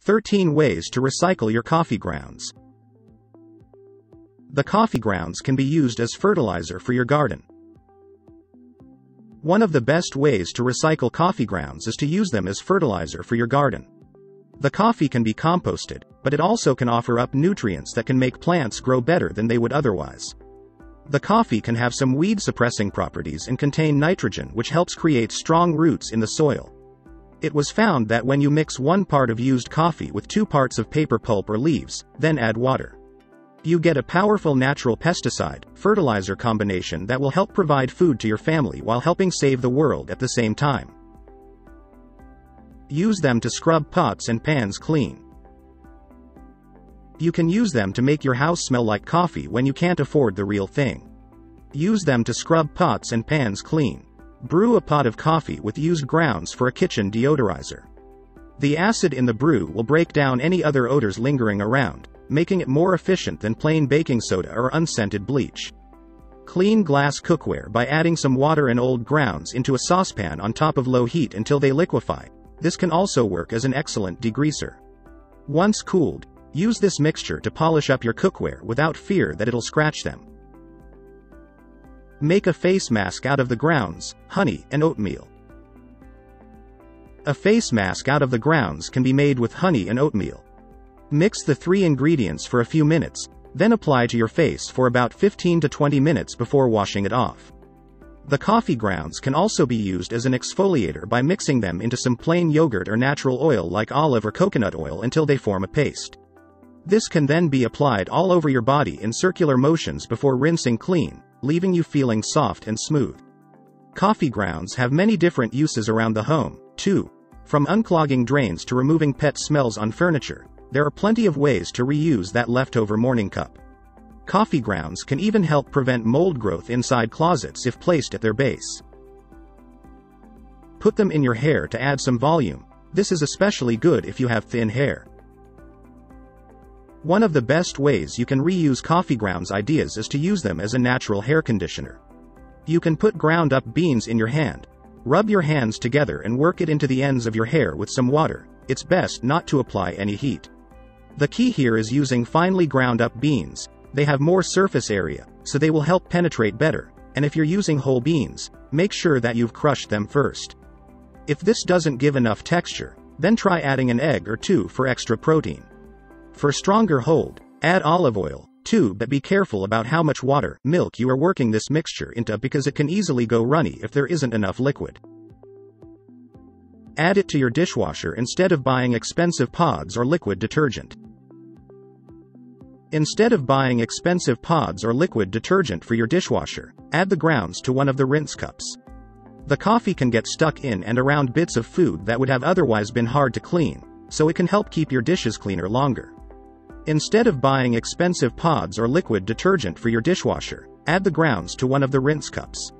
13 ways to recycle your coffee grounds. The coffee grounds can be used as fertilizer for your garden. One of the best ways to recycle coffee grounds is to use them as fertilizer for your garden. The coffee can be composted, but it also can offer up nutrients that can make plants grow better than they would otherwise. The coffee can have some weed-suppressing properties and contain nitrogen, which helps create strong roots in the soil. It was found that when you mix 1 part of used coffee with 2 parts of paper pulp or leaves, then add water, you get a powerful natural pesticide-fertilizer combination that will help provide food to your family while helping save the world at the same time. Use them to scrub pots and pans clean. You can use them to make your house smell like coffee when you can't afford the real thing. Use them to scrub pots and pans clean. Brew a pot of coffee with used grounds for a kitchen deodorizer. The acid in the brew will break down any other odors lingering around, making it more efficient than plain baking soda or unscented bleach. Clean glass cookware by adding some water and old grounds into a saucepan on top of low heat until they liquefy. This can also work as an excellent degreaser. Once cooled, use this mixture to polish up your cookware without fear that it'll scratch them. Make a face mask out of the grounds, honey, and oatmeal. A face mask out of the grounds can be made with honey and oatmeal. Mix the 3 ingredients for a few minutes, then apply to your face for about 15 to 20 minutes before washing it off. The coffee grounds can also be used as an exfoliator by mixing them into some plain yogurt or natural oil like olive or coconut oil until they form a paste. This can then be applied all over your body in circular motions before rinsing clean, leaving you feeling soft and smooth. Coffee grounds have many different uses around the home, too. From unclogging drains to removing pet smells on furniture, there are plenty of ways to reuse that leftover morning cup. Coffee grounds can even help prevent mold growth inside closets if placed at their base. Put them in your hair to add some volume. This is especially good if you have thin hair. One of the best ways you can reuse coffee grounds ideas is to use them as a natural hair conditioner. You can put ground up beans in your hand. Rub your hands together and work it into the ends of your hair with some water. It's best not to apply any heat. The key here is using finely ground up beans. They have more surface area, so they will help penetrate better, and if you're using whole beans, make sure that you've crushed them first. If this doesn't give enough texture, then try adding an egg or 2 for extra protein. For stronger hold, add olive oil, too, but be careful about how much water, milk you are working this mixture into because it can easily go runny if there isn't enough liquid. Add it to your dishwasher instead of buying expensive pods or liquid detergent. Instead of buying expensive pods or liquid detergent for your dishwasher, add the grounds to one of the rinse cups. The coffee can get stuck in and around bits of food that would have otherwise been hard to clean, so it can help keep your dishes cleaner longer. Instead of buying expensive pods or liquid detergent for your dishwasher, add the grounds to one of the rinse cups.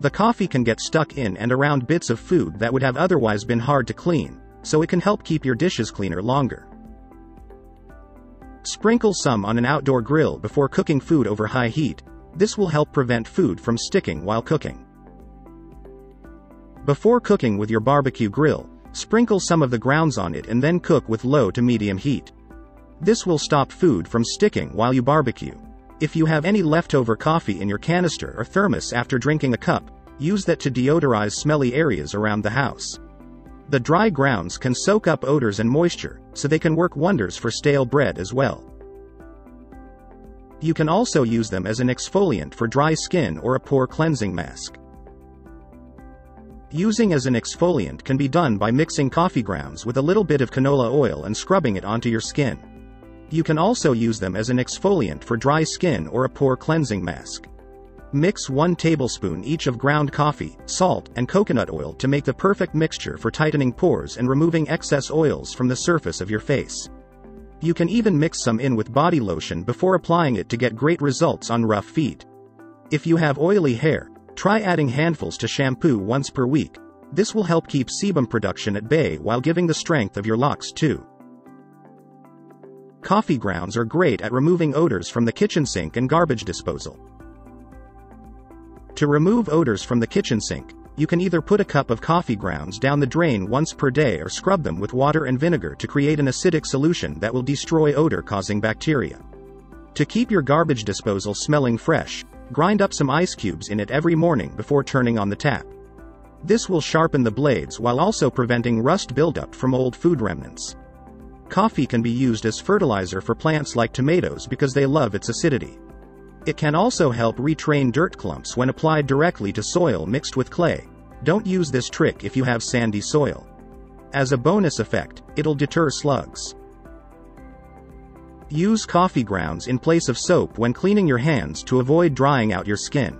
The coffee can get stuck in and around bits of food that would have otherwise been hard to clean, so it can help keep your dishes cleaner longer. Sprinkle some on an outdoor grill before cooking food over high heat. This will help prevent food from sticking while cooking. Before cooking with your barbecue grill, sprinkle some of the grounds on it and then cook with low to medium heat. This will stop food from sticking while you barbecue. If you have any leftover coffee in your canister or thermos after drinking a cup, use that to deodorize smelly areas around the house. The dry grounds can soak up odors and moisture, so they can work wonders for stale bread as well. You can also use them as an exfoliant for dry skin or a pore cleansing mask. Using as an exfoliant can be done by mixing coffee grounds with a little bit of canola oil and scrubbing it onto your skin. You can also use them as an exfoliant for dry skin or a pore cleansing mask. Mix 1 tablespoon each of ground coffee, salt, and coconut oil to make the perfect mixture for tightening pores and removing excess oils from the surface of your face. You can even mix some in with body lotion before applying it to get great results on rough feet. If you have oily hair, try adding handfuls to shampoo once per week. This will help keep sebum production at bay while giving the strength of your locks too. Coffee grounds are great at removing odors from the kitchen sink and garbage disposal. To remove odors from the kitchen sink, You can either put a cup of coffee grounds down the drain once per day or scrub them with water and vinegar to create an acidic solution that will destroy odor-causing bacteria. To keep your garbage disposal smelling fresh, grind up some ice cubes in it every morning before turning on the tap. This will sharpen the blades while also preventing rust buildup from old food remnants. Coffee can be used as fertilizer for plants like tomatoes because they love its acidity. It can also help retrain dirt clumps when applied directly to soil mixed with clay. Don't use this trick if you have sandy soil. As a bonus effect, it'll deter slugs. Use coffee grounds in place of soap when cleaning your hands to avoid drying out your skin.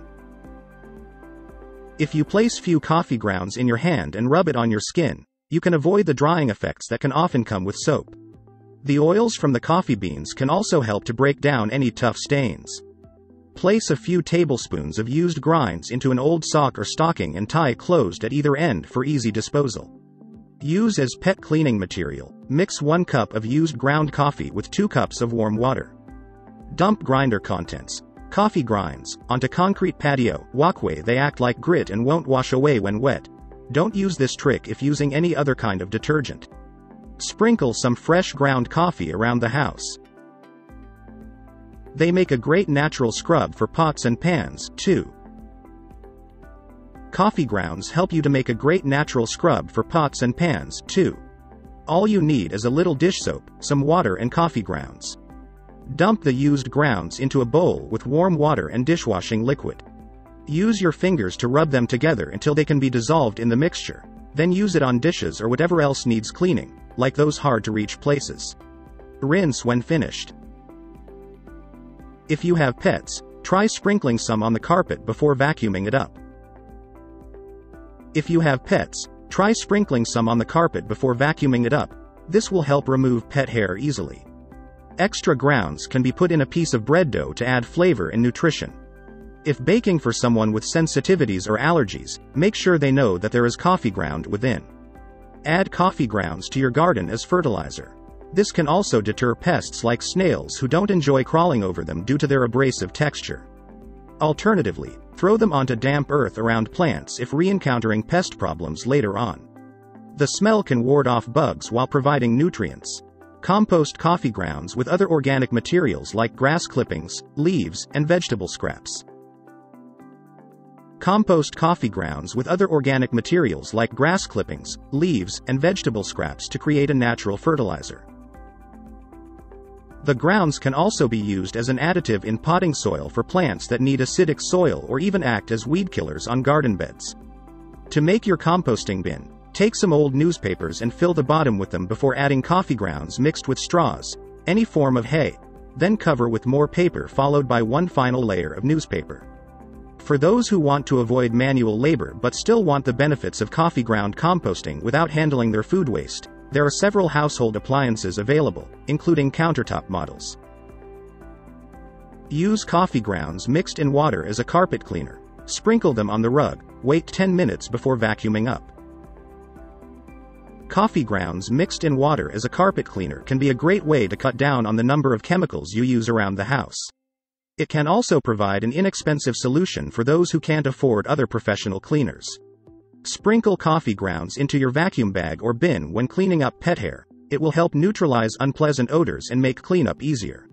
If you place few coffee grounds in your hand and rub it on your skin, you can avoid the drying effects that can often come with soap. The oils from the coffee beans can also help to break down any tough stains. Place a few tablespoons of used grinds into an old sock or stocking and tie closed at either end for easy disposal. Use as pet cleaning material. Mix 1 cup of used ground coffee with 2 cups of warm water. Dump grinder contents. Coffee grinds onto concrete patio walkway. They act like grit and won't wash away when wet. Don't use this trick if using any other kind of detergent. Sprinkle some fresh ground coffee around the house. They make a great natural scrub for pots and pans, too. Coffee grounds help you to make a great natural scrub for pots and pans, too. All you need is a little dish soap, some water and coffee grounds. Dump the used grounds into a bowl with warm water and dishwashing liquid. Use your fingers to rub them together until they can be dissolved in the mixture. Then use it on dishes or whatever else needs cleaning, like those hard-to-reach places. Rinse when finished. If you have pets, try sprinkling some on the carpet before vacuuming it up. If you have pets, try sprinkling some on the carpet before vacuuming it up. This will help remove pet hair easily. Extra grounds can be put in a piece of bread dough to add flavor and nutrition. If baking for someone with sensitivities or allergies, make sure they know that there is coffee ground within. Add coffee grounds to your garden as fertilizer. This can also deter pests like snails who don't enjoy crawling over them due to their abrasive texture. Alternatively, throw them onto damp earth around plants if re-encountering pest problems later on. The smell can ward off bugs while providing nutrients. Compost coffee grounds with other organic materials like grass clippings, leaves, and vegetable scraps. Compost coffee grounds with other organic materials like grass clippings, leaves, and vegetable scraps to create a natural fertilizer. The grounds can also be used as an additive in potting soil for plants that need acidic soil or even act as weed killers on garden beds. To make your composting bin, take some old newspapers and fill the bottom with them before adding coffee grounds mixed with straws, any form of hay. Then cover with more paper followed by one final layer of newspaper. For those who want to avoid manual labor but still want the benefits of coffee ground composting without handling their food waste, there are several household appliances available, including countertop models. Use coffee grounds mixed in water as a carpet cleaner. Sprinkle them on the rug. Wait 10 minutes before vacuuming up. Coffee grounds mixed in water as a carpet cleaner can be a great way to cut down on the number of chemicals you use around the house. It can also provide an inexpensive solution for those who can't afford other professional cleaners. Sprinkle coffee grounds into your vacuum bag or bin when cleaning up pet hair. It will help neutralize unpleasant odors and make cleanup easier.